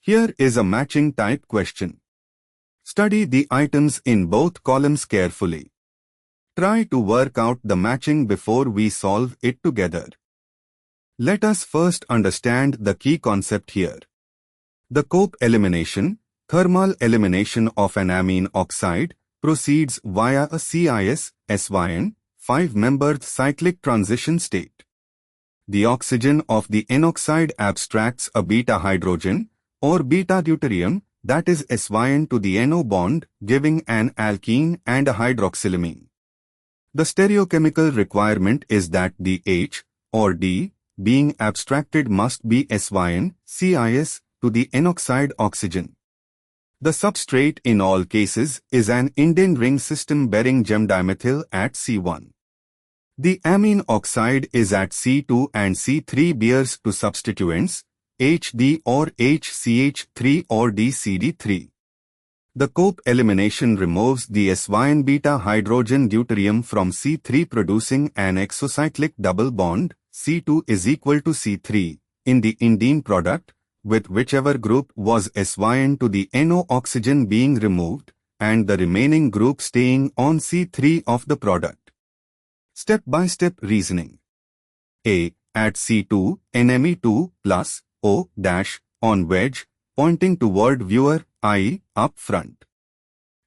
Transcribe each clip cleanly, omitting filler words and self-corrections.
Here is a matching type question. Study the items in both columns carefully. Try to work out the matching before we solve it together. Let us first understand the key concept here. The Cope elimination, thermal elimination of an amine oxide, proceeds via a CIS-SYN, 5-membered cyclic transition state. The oxygen of the N oxide abstracts a beta hydrogen or beta deuterium, that is SYN to the NO bond, giving an alkene and a hydroxylamine. The stereochemical requirement is that the H or D being abstracted must be SYN, CIS, to the N-oxide oxygen. The substrate in all cases is an indene ring system bearing gem-dimethyl at C1. The amine oxide is at C2 and C3 bears two substituents, HD or HCH3 or DCD3. The Cope elimination removes the SYN beta hydrogen deuterium from C3, producing an exocyclic double bond, C2 is equal to C3, in the indene product, with whichever group was SYN to the NO oxygen being removed, and the remaining group staying on C3 of the product. Step-by-step reasoning. A. At C2, NMe2 plus O dash on wedge, pointing toward viewer, I, up front.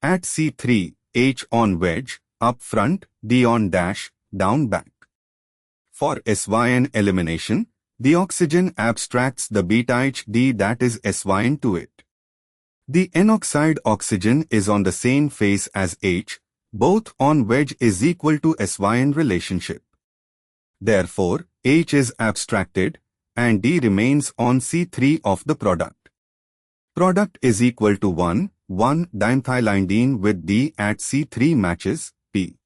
At C3, H on wedge, up front, D on dash, down back. For SYN elimination, the oxygen abstracts the beta HD, that is SYN, to it. The N-oxide oxygen is on the same phase as H, both on wedge is equal to SYN relationship. Therefore, H is abstracted, and D remains on C3 of the product. Product is equal to 1,1-dimethylindene with D at C3 matches P.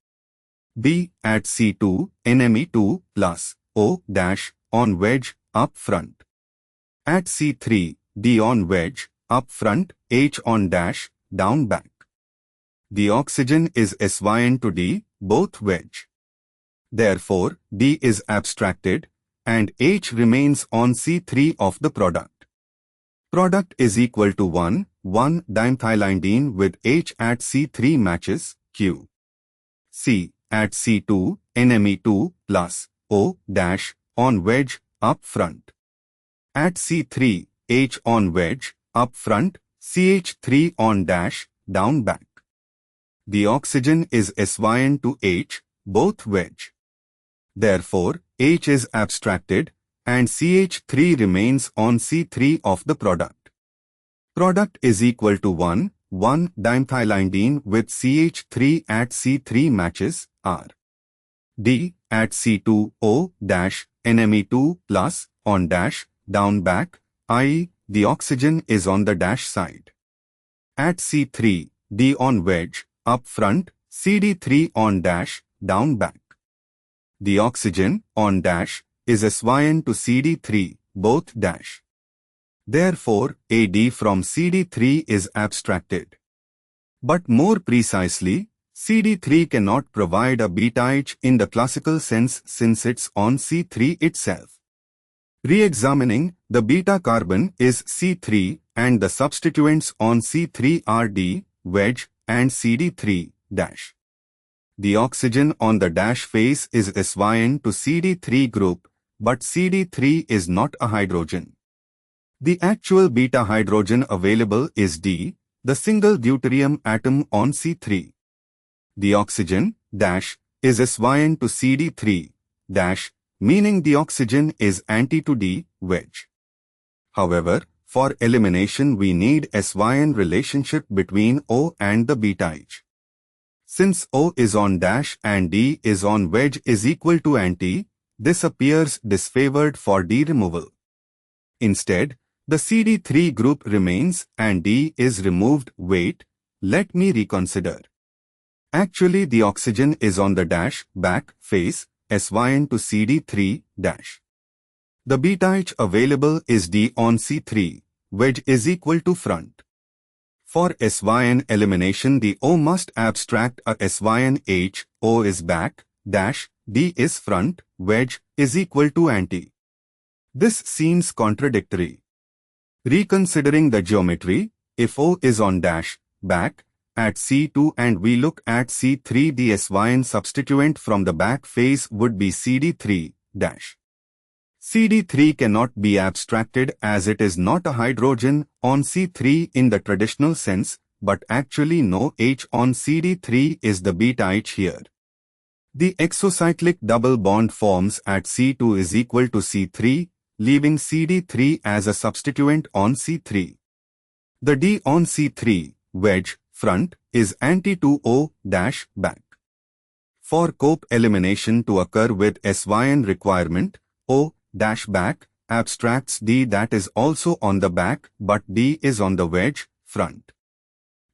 B at C2, NMe2 plus O dash on wedge, up front. At C3, D on wedge, up front, H on dash, down back. The oxygen is SYN to D, both wedge. Therefore, D is abstracted, and H remains on C3 of the product. Product is equal to 1,1-dimethylindene with H at C3 matches Q. C at C2, NMe2 plus O dash on wedge, up front. At C3, H on wedge, up front, CH3 on dash, down back. The oxygen is SYN to H, both wedge. Therefore, H is abstracted, and CH3 remains on C3 of the product. Product is equal to 1,1-dimethylindene with CH3 at C3 matches R. D at C2 O dash NMe2 plus on dash down back, i.e. the oxygen is on the dash side. At C3, D on wedge, up front, CD3 on dash, down back. The oxygen, on dash, is SYN to CD3, both dash. Therefore, AD from CD3 is abstracted. But more precisely, CD3 cannot provide a beta H in the classical sense since it's on C3 itself. Re-examining, the beta carbon is C3 and the substituents on C3 are D, wedge, and CD3, dash. The oxygen on the dash face is SYN to CD3 group, but CD3 is not a hydrogen. The actual beta hydrogen available is D, the single deuterium atom on C3. The oxygen, dash, is SYN to CD3, dash, meaning the oxygen is anti to D, wedge. However, for elimination we need SYN relationship between O and the beta H. Since O is on dash and D is on wedge is equal to anti, this appears disfavored for D removal. Instead, the CD3 group remains and D is removed. Wait, let me reconsider. Actually, the oxygen is on the dash, back, face, SYN to CD3, dash. The beta H available is D on C3, wedge is equal to front. For SYN elimination, the O must abstract a SYN H, O is back, dash, D is front, wedge is equal to anti. This seems contradictory. Reconsidering the geometry, if O is on dash, back, at C2 and we look at C3, the SYN substituent from the back phase would be CD3 dash. CD3 cannot be abstracted as it is not a hydrogen on C3 in the traditional sense, but actually no H on CD3 is the beta H here. The exocyclic double bond forms at C2 is equal to C3, leaving CD3 as a substituent on C3. The D on C3, wedge, front, is anti-2O dash back. For cope elimination to occur with SYN requirement, O dash back abstracts D that is also on the back but D is on the wedge, front.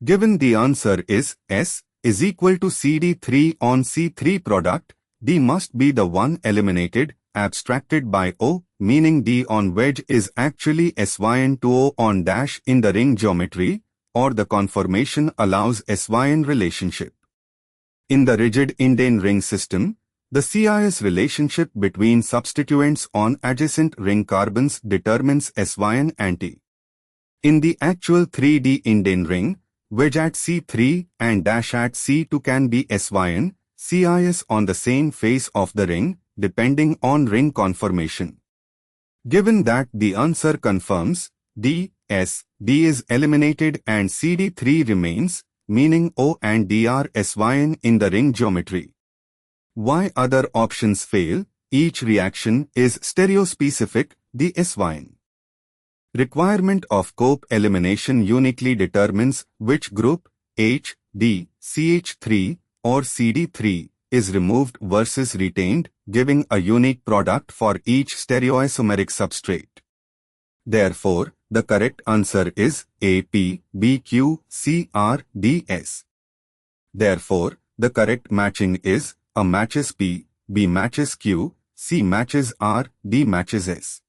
Given the answer is S is equal to CD3 on C3 product, D must be the one eliminated, abstracted by O, meaning D on wedge is actually SYN2O on dash in the ring geometry, or the conformation allows SYN relationship. In the rigid indane ring system, the CIS relationship between substituents on adjacent ring carbons determines SYN anti. In the actual 3D indane ring, wedge at C3 and dash at C2 can be SYN, CIS on the same face of the ring, depending on ring conformation. Given that the answer confirms D is eliminated and CD3 remains, meaning O and D are SYN in the ring geometry. Why other options fail? Each reaction is stereospecific, the SYN requirement of cope elimination uniquely determines which group, H, D, CH3 or CD3, is removed versus retained, giving a unique product for each stereoisomeric substrate. Therefore, the correct answer is A, P, B, Q, C, R, D, S. Therefore, the correct matching is A matches P, B matches Q, C matches R, D matches S.